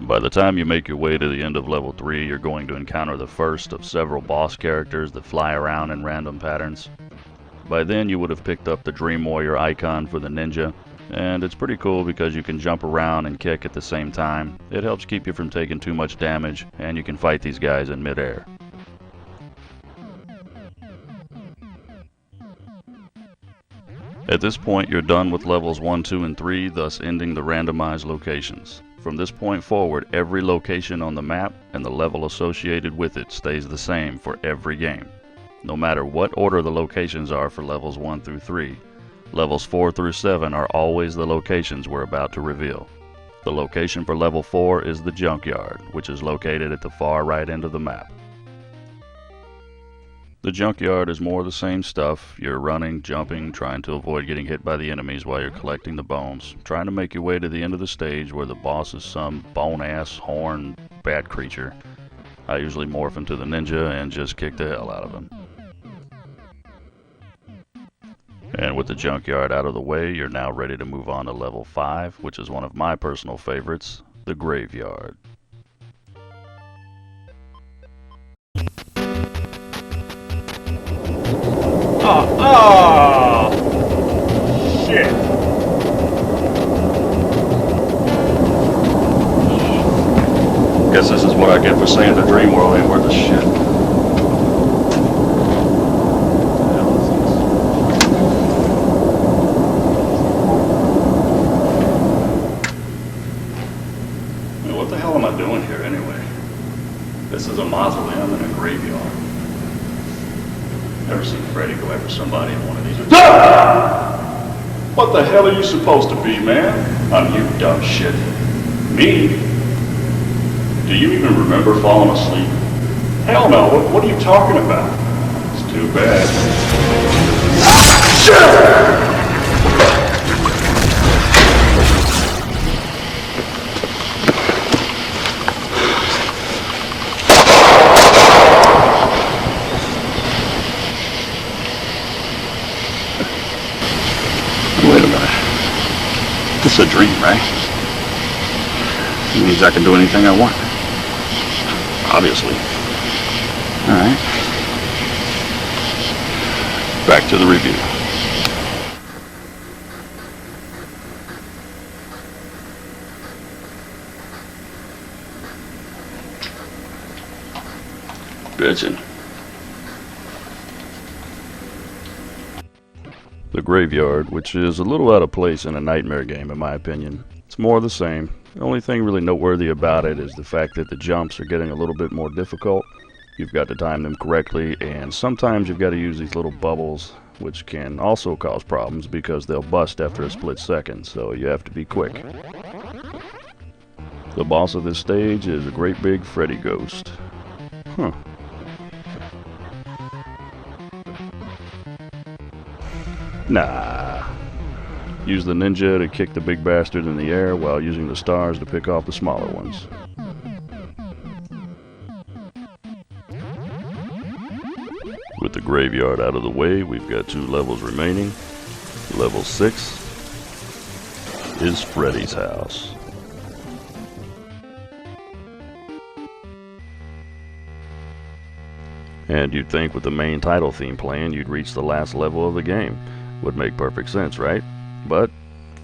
By the time you make your way to the end of level 3, you're going to encounter the first of several boss characters that fly around in random patterns. By then you would have picked up the Dream Warrior icon for the ninja, and it's pretty cool because you can jump around and kick at the same time. It helps keep you from taking too much damage, and you can fight these guys in midair. At this point you're done with levels 1, 2, and 3, thus ending the randomized locations. From this point forward, every location on the map and the level associated with it stays the same for every game. No matter what order the locations are for levels 1 through 3, levels 4 through 7 are always the locations we're about to reveal. The location for level 4 is the Junkyard, which is located at the far right end of the map. The Junkyard is more of the same stuff. You're running, jumping, trying to avoid getting hit by the enemies while you're collecting the bones, trying to make your way to the end of the stage where the boss is some bone-ass, horn, bat creature. I usually morph into the ninja and just kick the hell out of him. And with the Junkyard out of the way, you're now ready to move on to level 5, which is one of my personal favorites, the Graveyard. Oh, shit. Guess this is what I get for saying the dream world ain't worth a shit. What the hell am I doing here anyway? This is a mausoleum and a graveyard. Never seen Freddy go after somebody in one of these. Ah! What the hell are you supposed to be, man? I'm you dumb shit. Me? Do you even remember falling asleep? Hell no, what are you talking about? It's too bad. Shit! Wait a minute. This is a dream, right? It means I can do anything I want. Obviously. Alright. Back to the review. Bitchin'. The Graveyard, which is a little out of place in a Nightmare game in my opinion. It's more of the same. The only thing really noteworthy about it is the fact that the jumps are getting a little bit more difficult. You've got to time them correctly, and sometimes you've got to use these little bubbles, which can also cause problems because they'll bust after a split second, so you have to be quick. The boss of this stage is a great big Freddy ghost. Huh. Nah. Use the ninja to kick the big bastard in the air while using the stars to pick off the smaller ones. With the Graveyard out of the way, we've got 2 levels remaining. Level 6 is Freddy's house. And you'd think with the main title theme playing, you'd reach the last level of the game. Would make perfect sense, right? But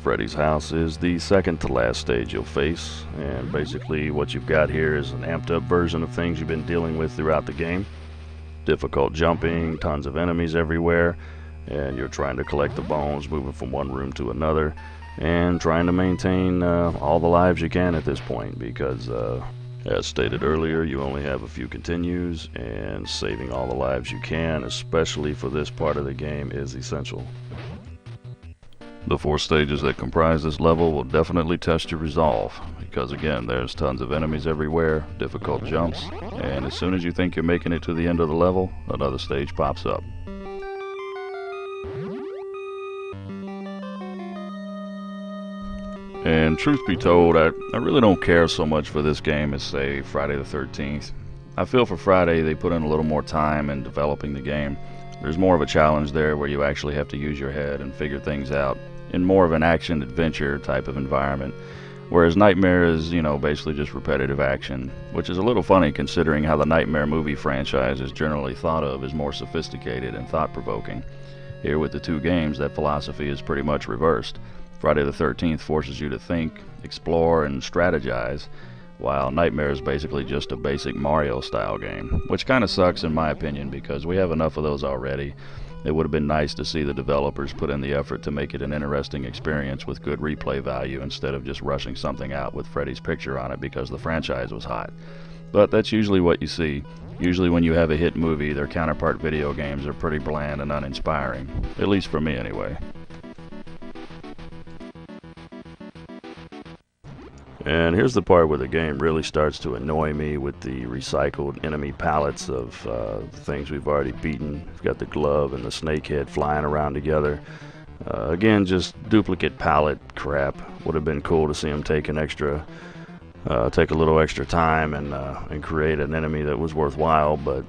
Freddy's house is the second to last stage you'll face, and basically what you've got here is an amped up version of things you've been dealing with throughout the game. Difficult jumping, tons of enemies everywhere, and you're trying to collect the bones, moving from one room to another, and trying to maintain all the lives you can at this point, because as stated earlier, you only have a few continues, and saving all the lives you can, especially for this part of the game, is essential. The 4 stages that comprise this level will definitely test your resolve, because again, there's tons of enemies everywhere, difficult jumps, and as soon as you think you're making it to the end of the level, another stage pops up. And truth be told, I really don't care so much for this game as, say, Friday the 13th. I feel for Friday they put in a little more time in developing the game. There's more of a challenge there where you actually have to use your head and figure things out in more of an action-adventure type of environment. Whereas Nightmare is, you know, basically just repetitive action, which is a little funny considering how the Nightmare movie franchise is generally thought of as more sophisticated and thought-provoking. Here with the two games, that philosophy is pretty much reversed. Friday the 13th forces you to think, explore, and strategize, while Nightmare is basically just a basic Mario-style game, which kind of sucks in my opinion because we have enough of those already. It would have been nice to see the developers put in the effort to make it an interesting experience with good replay value instead of just rushing something out with Freddy's picture on it because the franchise was hot. But that's usually what you see. Usually when you have a hit movie, their counterpart video games are pretty bland and uninspiring. At least for me anyway. And here's the part where the game really starts to annoy me with the recycled enemy palettes of things we've already beaten. We've got the glove and the snake head flying around together. Again, just duplicate palette crap. Would have been cool to see them take a little extra time and create an enemy that was worthwhile, but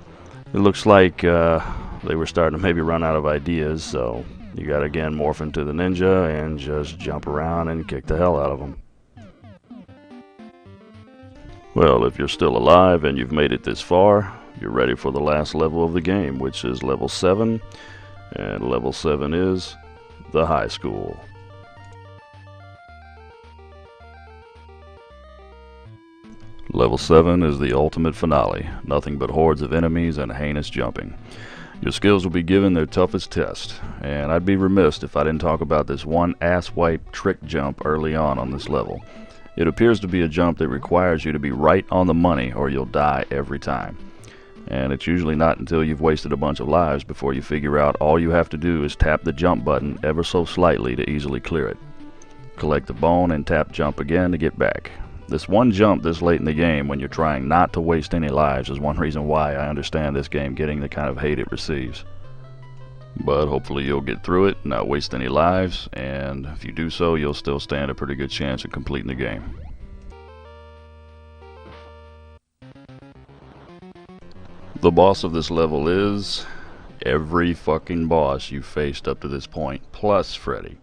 it looks like they were starting to maybe run out of ideas, so you gotta again morph into the ninja and just jump around and kick the hell out of them. Well, if you're still alive and you've made it this far, you're ready for the last level of the game, which is level 7, and level 7 is the high school. Level 7 is the ultimate finale, nothing but hordes of enemies and heinous jumping. Your skills will be given their toughest test, and I'd be remiss if I didn't talk about this one ass-wipe trick jump early on this level. It appears to be a jump that requires you to be right on the money or you'll die every time. And it's usually not until you've wasted a bunch of lives before you figure out all you have to do is tap the jump button ever so slightly to easily clear it. Collect the bone and tap jump again to get back. This one jump this late in the game when you're trying not to waste any lives is one reason why I understand this game getting the kind of hate it receives. But hopefully you'll get through it, not waste any lives, and if you do so, you'll still stand a pretty good chance of completing the game. The boss of this level is every fucking boss you faced up to this point, plus Freddy.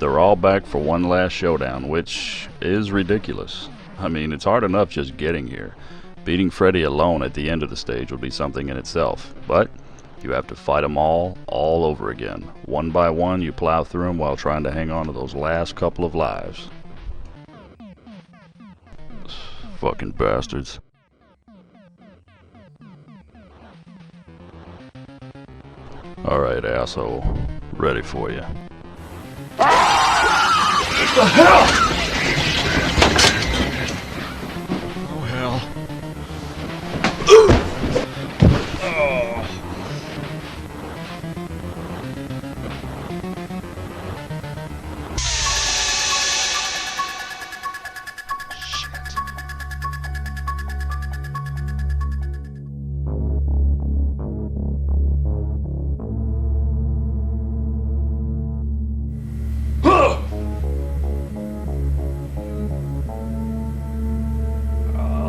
They're all back for one last showdown, which is ridiculous. I mean, it's hard enough just getting here. Beating Freddy alone at the end of the stage would be something in itself, but you have to fight them all over again. One by one, you plow through them while trying to hang on to those last couple of lives. Fucking bastards. Alright, asshole. Ready for you. What the hell? Oh, hell.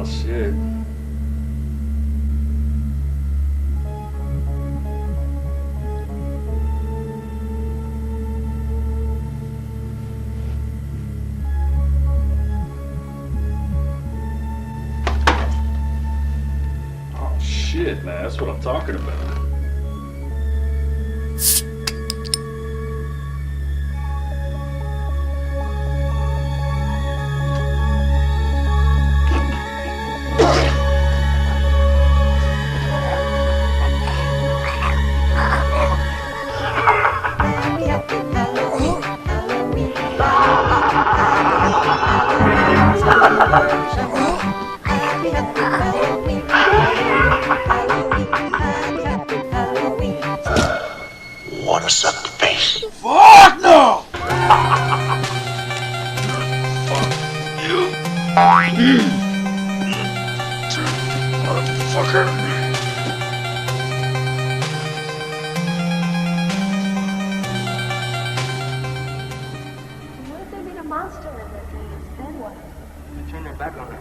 Shit. Oh shit, man, that's what I'm talking about. Want to suck the face? Fuck no! Fuck you. Motherfucker. What if there been a monster in the dreams? Then what? They turn their back on her.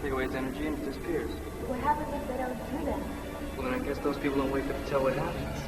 Take away its energy and it disappears. What happens if they don't do that? Well, then I guess those people don't wake up to tell what happens.